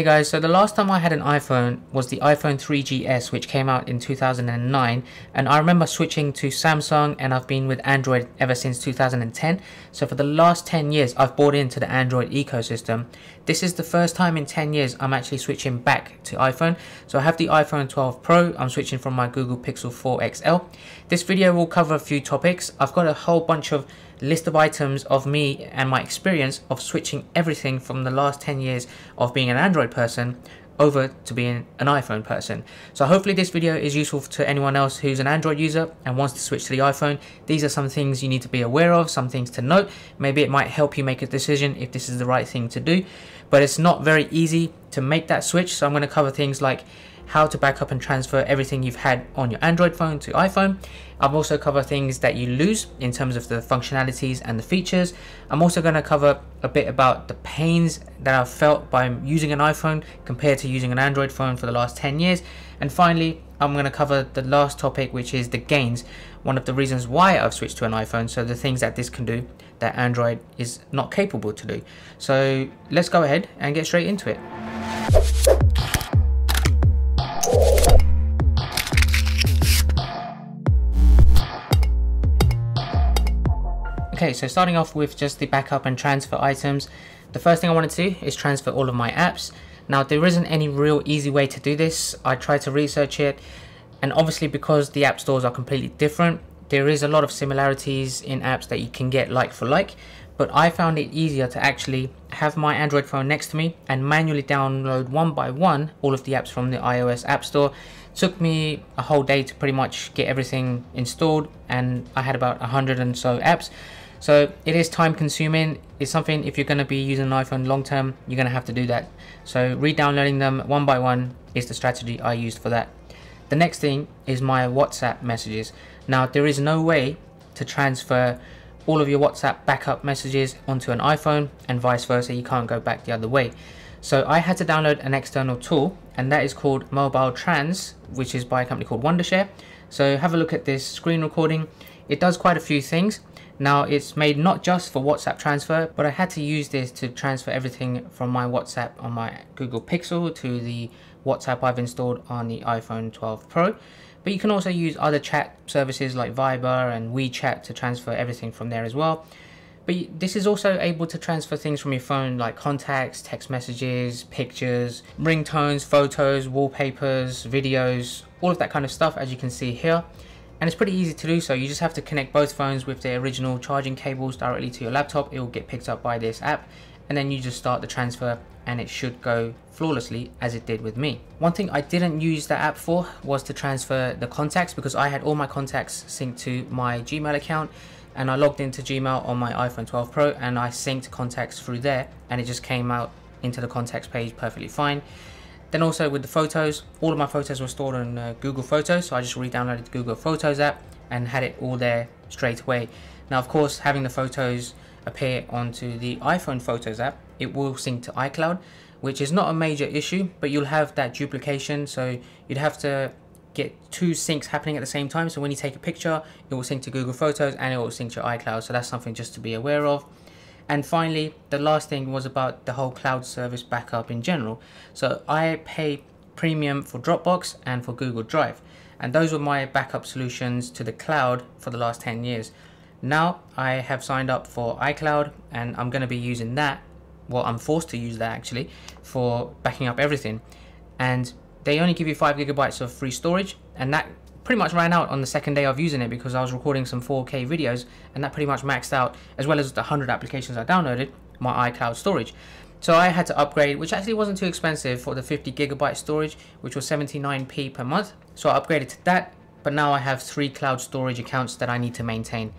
Hey guys, so the last time I had an iPhone was the iPhone 3GS, which came out in 2009, and I remember switching to Samsung, and I've been with Android ever since 2010. So for the last 10 years I've bought into the Android ecosystem. This is the first time in 10 years I'm actually switching back to iPhone. So I have the iPhone 12 Pro, I'm switching from my Google Pixel 4 XL. This video will cover a few topics. I've got a whole bunch of list of items of me and my experience of switching everything from the last 10 years of being an Android person over to being an iPhone person. So hopefully this video is useful to anyone else who's an Android user and wants to switch to the iPhone. These are some things you need to be aware of, some things to note. Maybe it might help you make a decision if this is the right thing to do, but it's not very easy to make that switch. So I'm going to cover things like how to back up and transfer everything you've had on your Android phone to iPhone. I've also covered things that you lose in terms of the functionalities and the features. I'm also going to cover a bit about the pains that I've felt by using an iPhone compared to using an Android phone for the last 10 years. And finally, I'm going to cover the last topic, which is the gains, one of the reasons why I've switched to an iPhone, so the things that this can do that Android is not capable to do. So let's go ahead and get straight into it. Okay, so starting off with just the backup and transfer items, the first thing I want to do is transfer all of my apps. Now there isn't any real easy way to do this. I tried to research it, and obviously because the app stores are completely different, there is a lot of similarities in apps that you can get like for like, but I found it easier to actually have my Android phone next to me and manually download one by one all of the apps from the iOS App Store. It took me a whole day to pretty much get everything installed, and I had about 100 and so apps. So it is time consuming. It's something, if you're going to be using an iPhone long term, you're going to have to do that. So re-downloading them one by one is the strategy I used for that. The next thing is my WhatsApp messages. Now there is no way to transfer all of your WhatsApp backup messages onto an iPhone and vice versa. You can't go back the other way. So I had to download an external tool, and that is called Mobile Trans, which is by a company called Wondershare. So have a look at this screen recording. It does quite a few things. Now it's made not just for WhatsApp transfer, but I had to use this to transfer everything from my WhatsApp on my Google Pixel to the WhatsApp I've installed on the iPhone 12 Pro. But you can also use other chat services like Viber and WeChat to transfer everything from there as well. But this is also able to transfer things from your phone like contacts, text messages, pictures, ringtones, photos, wallpapers, videos, all of that kind of stuff, as you can see here. And it's pretty easy to do so. You just have to connect both phones with their original charging cables directly to your laptop. It will get picked up by this app, and then you just start the transfer and it should go flawlessly as it did with me. One thing I didn't use the app for was to transfer the contacts, because I had all my contacts synced to my Gmail account, and I logged into Gmail on my iPhone 12 Pro and I synced contacts through there, and it just came out into the contacts page perfectly fine. Then also with the photos, all of my photos were stored on Google Photos, so I just re-downloaded the Google Photos app and had it all there straight away. Now of course, having the photos appear onto the iPhone Photos app, it will sync to iCloud, which is not a major issue, but you'll have that duplication, so you'd have to get two syncs happening at the same time. So when you take a picture, it will sync to Google Photos and it will sync to iCloud, so that's something just to be aware of. And finally, the last thing was about the whole cloud service backup in general. So I pay premium for Dropbox and for Google Drive, and those were my backup solutions to the cloud for the last 10 years. Now I have signed up for iCloud, and I'm going to be using that. Well, I'm forced to use that actually for backing up everything, and they only give you 5 GB of free storage, and that pretty much ran out on the second day of using it because I was recording some 4K videos, and that pretty much maxed out, as well as the 100 applications I downloaded, my iCloud storage. So I had to upgrade, which actually wasn't too expensive, for the 50 GB storage, which was 79p per month. So I upgraded to that, but now I have 3 cloud storage accounts that I need to maintain.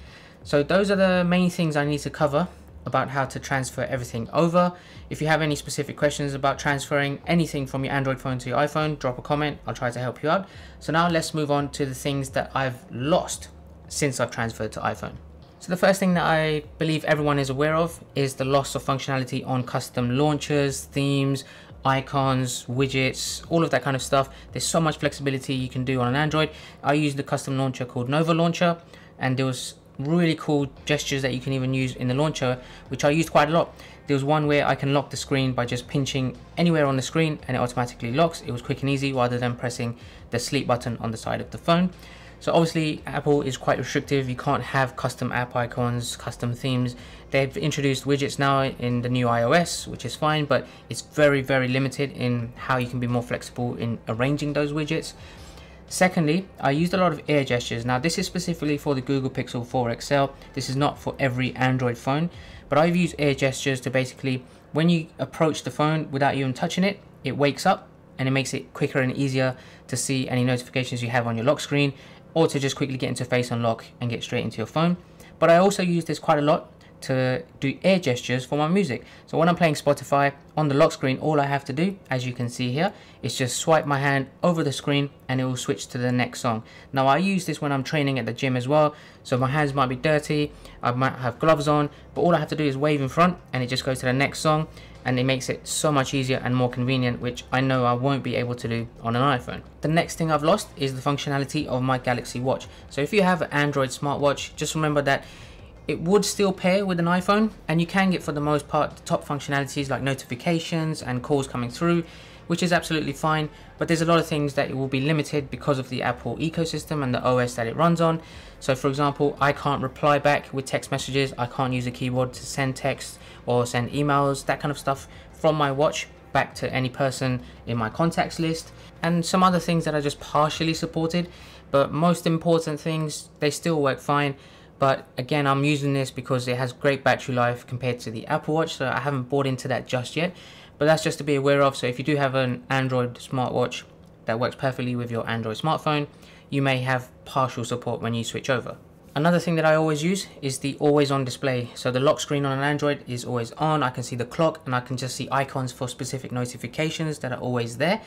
So those are the main things I need to cover about how to transfer everything over. If you have any specific questions about transferring anything from your Android phone to your iPhone, drop a comment, I'll try to help you out. So now let's move on to the things that I've lost since I've transferred to iPhone. So the first thing that I believe everyone is aware of is the loss of functionality on custom launchers, themes, icons, widgets, all of that kind of stuff. There's so much flexibility you can do on an Android. I used the custom launcher called Nova Launcher, and there was really cool gestures that you can even use in the launcher, which I used quite a lot. There was one where I can lock the screen by just pinching anywhere on the screen and it automatically locks. It was quick and easy rather than pressing the sleep button on the side of the phone. So obviously Apple is quite restrictive. You can't have custom app icons, custom themes. They've introduced widgets now in the new iOS, which is fine, but it's very, very limited in how you can be more flexible in arranging those widgets. Secondly, I used a lot of air gestures. Now this is specifically for the Google Pixel 4 XL. This is not for every Android phone, but I've used air gestures to basically, when you approach the phone without even touching it, it wakes up and it makes it quicker and easier to see any notifications you have on your lock screen, or to just quickly get into face unlock and get straight into your phone. But I also use this quite a lot to do air gestures for my music. So when I'm playing Spotify on the lock screen, all I have to do, as you can see here, is just swipe my hand over the screen and it will switch to the next song. Now I use this when I'm training at the gym as well, so my hands might be dirty, I might have gloves on, but all I have to do is wave in front and it just goes to the next song, and it makes it so much easier and more convenient, which I know I won't be able to do on an iPhone. The next thing I've lost is the functionality of my Galaxy Watch. So if you have an Android smartwatch, just remember that it would still pair with an iPhone, and you can get, for the most part, the top functionalities like notifications and calls coming through, which is absolutely fine, but there's a lot of things that it will be limited because of the Apple ecosystem and the OS that it runs on. So for example, I can't reply back with text messages, I can't use a keyboard to send text or send emails, that kind of stuff from my watch back to any person in my contacts list, and some other things that are just partially supported, but most important things, they still work fine. But again, I'm using this because it has great battery life compared to the Apple Watch, so I haven't bought into that just yet. But that's just to be aware of. So if you do have an Android smartwatch that works perfectly with your Android smartphone, you may have partial support when you switch over. Another thing that I always use is the always on display. So the lock screen on an Android is always on. I can see the clock and I can just see icons for specific notifications that are always there.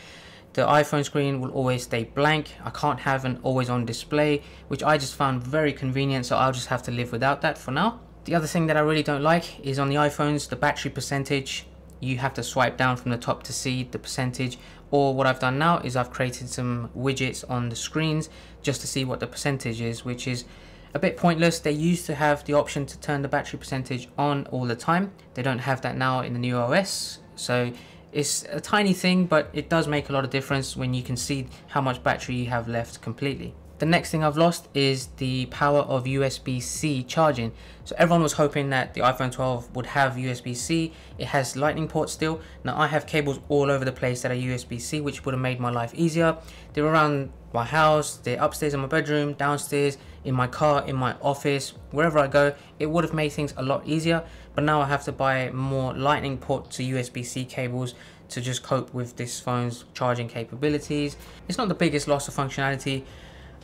The iPhone screen will always stay blank. I can't have an always on display, which I just found very convenient, so I'll just have to live without that for now. The other thing that I really don't like is on the iPhones, the battery percentage. You have to swipe down from the top to see the percentage, or what I've done now is I've created some widgets on the screens just to see what the percentage is, which is a bit pointless. They used to have the option to turn the battery percentage on all the time. They don't have that now in the new OS, so it's a tiny thing, but it does make a lot of difference when you can see how much battery you have left completely. The next thing I've lost is the power of USB-C charging. So everyone was hoping that the iPhone 12 would have USB-C. It has lightning ports still. Now I have cables all over the place that are USB-C, which would have made my life easier. They're around my house, they're upstairs in my bedroom, downstairs, in my car, in my office, wherever I go. It would have made things a lot easier, but now I have to buy more lightning port to USB-C cables to just cope with this phone's charging capabilities. It's not the biggest loss of functionality,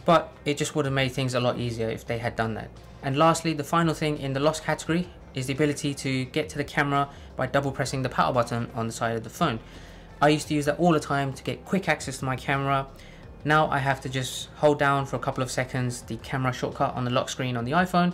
but it just would have made things a lot easier if they had done that. And lastly, the final thing in the loss category is the ability to get to the camera by double pressing the power button on the side of the phone. I used to use that all the time to get quick access to my camera. Now I have to just hold down for a couple of seconds the camera shortcut on the lock screen on the iPhone.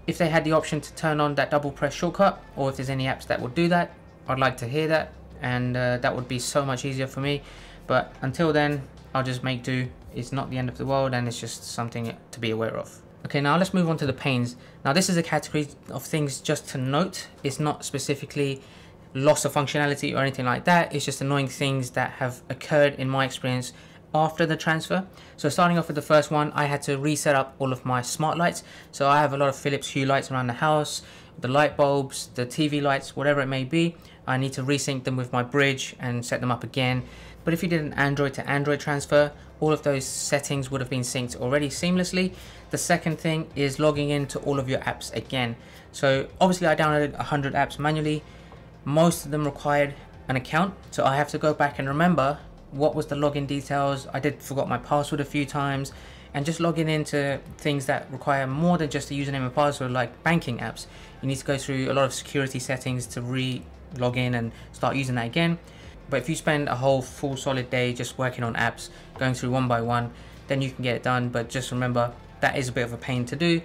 If they had the option to turn on that double press shortcut, or if there's any apps that would do that, I'd like to hear that, and that would be so much easier for me. But until then, I'll just make do. It's not the end of the world, and it's just something to be aware of. Okay, now let's move on to the pains. Now this is a category of things just to note. It's not specifically loss of functionality or anything like that. It's just annoying things that have occurred in my experience after the transfer. So starting off with the first one, I had to reset up all of my smart lights. So I have a lot of Philips Hue lights around the house, the light bulbs, the TV lights, whatever it may be. I need to resync them with my bridge and set them up again. But if you did an Android to Android transfer, all of those settings would have been synced already seamlessly. The second thing is logging into all of your apps again. So obviously I downloaded 100 apps manually. Most of them required an account, so I have to go back and remember what was the login details. I did forgot my password a few times, and just logging into things that require more than just a username and password, like banking apps. You need to go through a lot of security settings to re-log in and start using that again. But if you spend a whole full solid day just working on apps, going through one by one, then you can get it done. But just remember, that is a bit of a pain to do.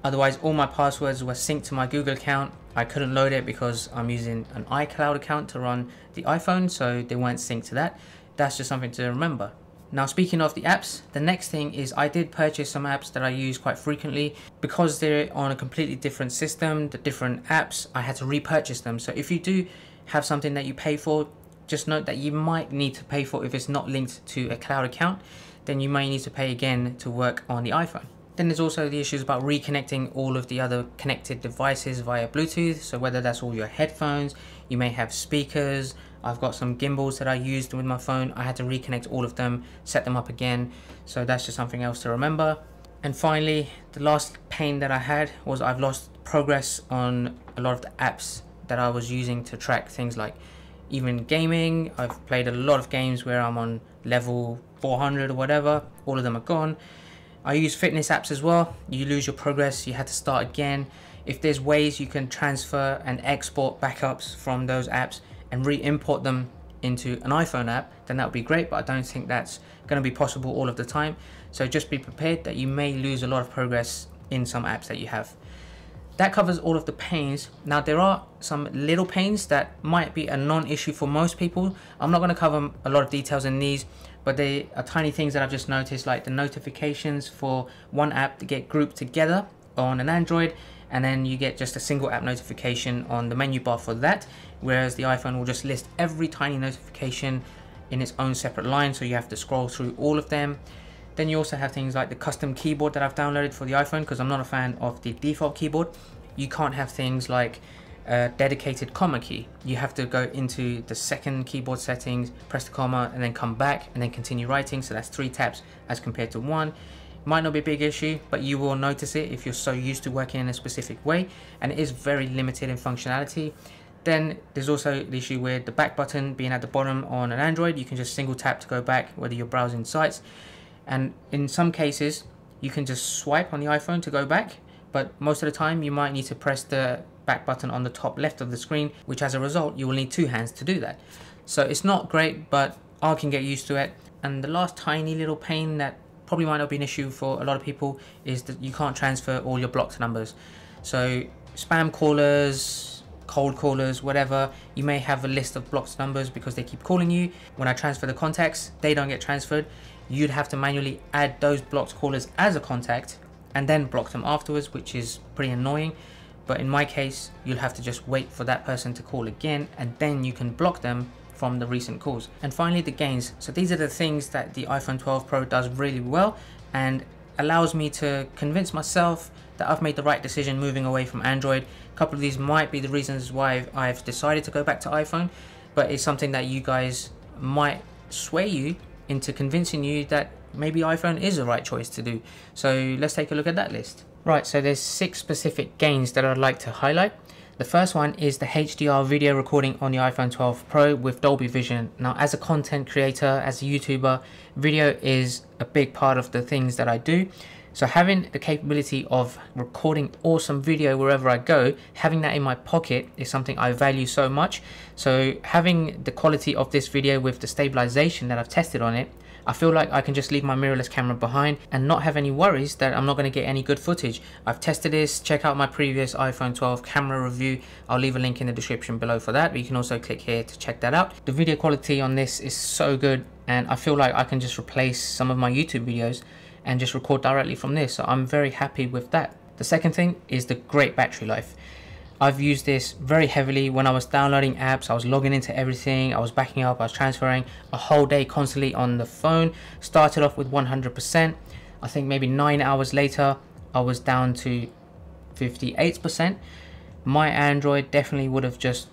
Otherwise, all my passwords were synced to my Google account. I couldn't load it because I'm using an iCloud account to run the iPhone, so they weren't synced to that. That's just something to remember. Now speaking of the apps, the next thing is I did purchase some apps that I use quite frequently. Because they're on a completely different system, the different apps, I had to repurchase them. So if you do have something that you pay for, just note that you might need to pay for if it's not linked to a cloud account, then you may need to pay again to work on the iPhone. Then there's also the issues about reconnecting all of the other connected devices via Bluetooth. So whether that's all your headphones, you may have speakers. I've got some gimbals that I used with my phone. I had to reconnect all of them, set them up again. So that's just something else to remember. And finally, the last pain that I had was I've lost progress on a lot of the apps that I was using to track things like even gaming. I've played a lot of games where I'm on level 400 or whatever. All of them are gone. I use fitness apps as well. You lose your progress, you had to start again. If there's ways you can transfer and export backups from those apps and re-import them into an iPhone app, then that would be great, but I don't think that's going to be possible all of the time. So just be prepared that you may lose a lot of progress in some apps that you have. That covers all of the pains. Now there are some little pains that might be a non-issue for most people. I'm not going to cover a lot of details in these, but they are tiny things that I've just noticed, like the notifications for one app to get grouped together on an Android, and then you get just a single app notification on the menu bar for that, whereas the iPhone will just list every tiny notification in its own separate line, so you have to scroll through all of them. Then you also have things like the custom keyboard that I've downloaded for the iPhone, because I'm not a fan of the default keyboard. You can't have things like a dedicated comma key. You have to go into the second keyboard settings, press the comma, and then come back and then continue writing. So that's 3 taps as compared to 1. Might not be a big issue, but you will notice it if you're so used to working in a specific way, and it is very limited in functionality. Then there's also the issue with the back button being at the bottom on an Android. You can just single tap to go back whether you're browsing sites, and in some cases you can just swipe on the iPhone to go back, but most of the time you might need to press the back button on the top left of the screen, which as a result you will need 2 hands to do that. So it's not great, but I can get used to it. And the last tiny little pain that probably might not be an issue for a lot of people is that you can't transfer all your blocked numbers. So spam callers, cold callers, whatever, you may have a list of blocked numbers because they keep calling you. When I transfer the contacts, they don't get transferred. You'd have to manually add those blocked callers as a contact and then block them afterwards, which is pretty annoying. But in my case, you'll have to just wait for that person to call again, and then you can block them from the recent calls. And finally, the gains. So these are the things that the iPhone 12 Pro does really well and allows me to convince myself that I've made the right decision moving away from Android. A couple of these might be the reasons why I've decided to go back to iPhone, but it's something that you guys might sway you into convincing you that maybe iPhone is the right choice to do. So let's take a look at that list. Right, so there's 6 specific gains that I'd like to highlight. The first one is the HDR video recording on the iPhone 12 Pro with Dolby Vision. Now, as a content creator, as a YouTuber, video is a big part of the things that I do. So having the capability of recording awesome video wherever I go, having that in my pocket is something I value so much. So having the quality of this video with the stabilization that I've tested on it, I feel like I can just leave my mirrorless camera behind and not have any worries that I'm not going to get any good footage. I've tested this. Check out my previous iPhone 12 camera review. I'll leave a link in the description below for that, but you can also click here to check that out. The video quality on this is so good, and I feel like I can just replace some of my YouTube videos and just record directly from this. So I'm very happy with that. The second thing is the great battery life. I've used this very heavily when I was downloading apps. I was logging into everything, I was backing up, I was transferring a whole day constantly on the phone. Started off with 100%. I think maybe 9 hours later I was down to 58%. My Android definitely would have just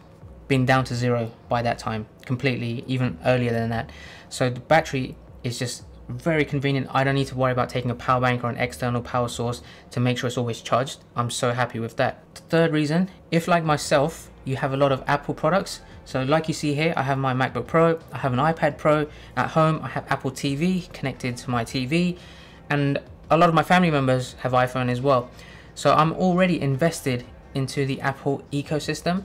been down to 0 by that time, completely, even earlier than that. So the battery is just very convenient. I don't need to worry about taking a power bank or an external power source to make sure it's always charged. I'm so happy with that. The third reason, if like myself you have a lot of Apple products, so like you see here, I have my MacBook Pro, I have an iPad Pro at home, I have Apple TV connected to my TV, and a lot of my family members have iPhone as well. So I'm already invested into the Apple ecosystem.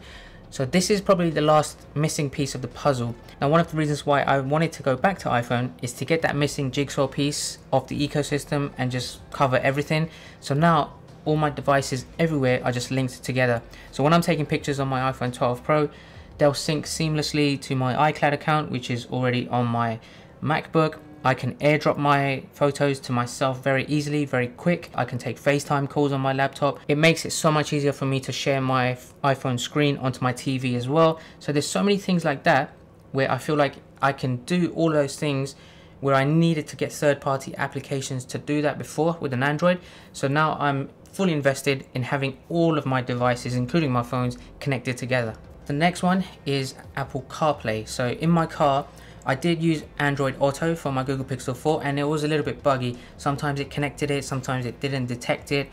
So this is probably the last missing piece of the puzzle. Now, one of the reasons why I wanted to go back to iPhone is to get that missing jigsaw piece of the ecosystem and just cover everything. So now all my devices everywhere are just linked together. So when I'm taking pictures on my iPhone 12 Pro, they'll sync seamlessly to my iCloud account, which is already on my MacBook. I can airdrop my photos to myself very easily, very quick. I can take FaceTime calls on my laptop. It makes it so much easier for me to share my iPhone screen onto my TV as well. So there's so many things like that where I feel like I can do all those things where I needed to get third-party applications to do that before with an Android. So now I'm fully invested in having all of my devices, including my phones, connected together. The next one is Apple CarPlay. So in my car, I did use Android Auto for my Google Pixel 4 and it was a little bit buggy. Sometimes it connected it, sometimes it didn't detect it.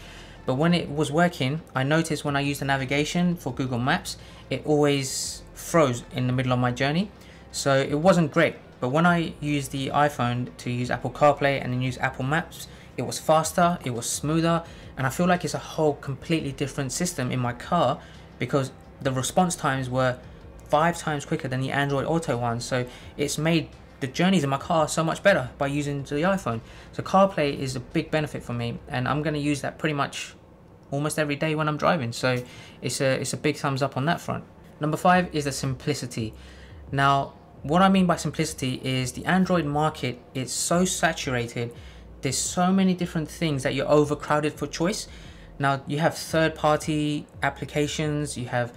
But when it was working, I noticed when I used the navigation for Google Maps, it always froze in the middle of my journey. So it wasn't great. But when I used the iPhone to use Apple CarPlay and then use Apple Maps, it was faster, it was smoother, and I feel like it's a whole completely different system in my car because the response times were 5 times quicker than the Android Auto one. So it's made the journeys in my car so much better by using the iPhone. So CarPlay is a big benefit for me, and I'm going to use that pretty much almost every day when I'm driving. So it's a big thumbs up on that front. Number 5 is the simplicity. Now, what I mean by simplicity is the Android market is so saturated. There's so many different things that you're overcrowded for choice. Now you have third-party applications, you have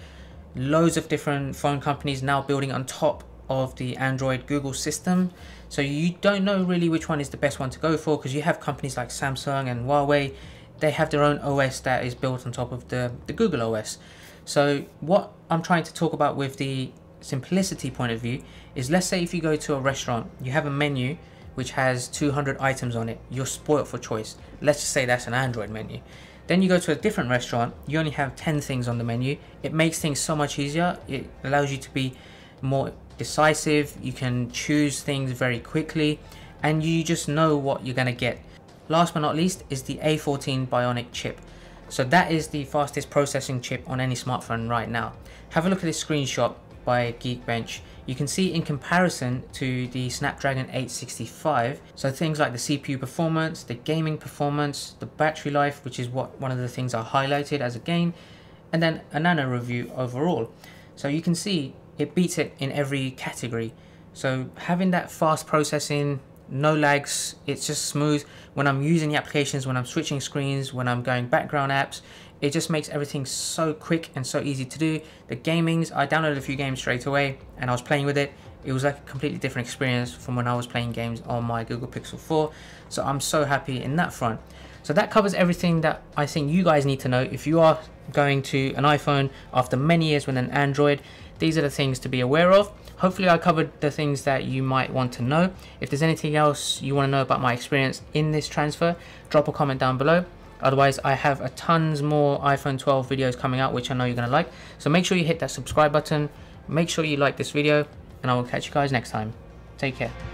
loads of different phone companies now building on top of the Android Google system. So you don't know really which one is the best one to go for because you have companies like Samsung and Huawei. They have their own OS that is built on top of the Google OS. So what I'm trying to talk about with the simplicity point of view is, let's say if you go to a restaurant, you have a menu which has 200 items on it, you're spoiled for choice. Let's just say that's an Android menu. Then you go to a different restaurant, you only have 10 things on the menu. It makes things so much easier. It allows you to be more decisive. You can choose things very quickly and you just know what you're gonna get. Last but not least is the A14 Bionic chip. So that is the fastest processing chip on any smartphone right now. Have a look at this screenshot by Geekbench. You can see in comparison to the Snapdragon 865, so things like the CPU performance, the gaming performance, the battery life, which is one of the things I highlighted as a gain, and then a nano review overall. So you can see it beats it in every category. So having that fast processing, no lags, it's just smooth. When I'm using the applications, when I'm switching screens, when I'm going background apps, it just makes everything so quick and so easy to do. The gamings, I downloaded a few games straight away and I was playing with it. It was like a completely different experience from when I was playing games on my Google Pixel 4. So I'm so happy in that front. So that covers everything that I think you guys need to know. If you are going to an iPhone after many years with an Android, these are the things to be aware of. Hopefully I covered the things that you might want to know. If there's anything else you want to know about my experience in this transfer, drop a comment down below. Otherwise, I have a tons more iPhone 12 videos coming out, which I know you're going to like. So make sure you hit that subscribe button. Make sure you like this video, and I will catch you guys next time. Take care.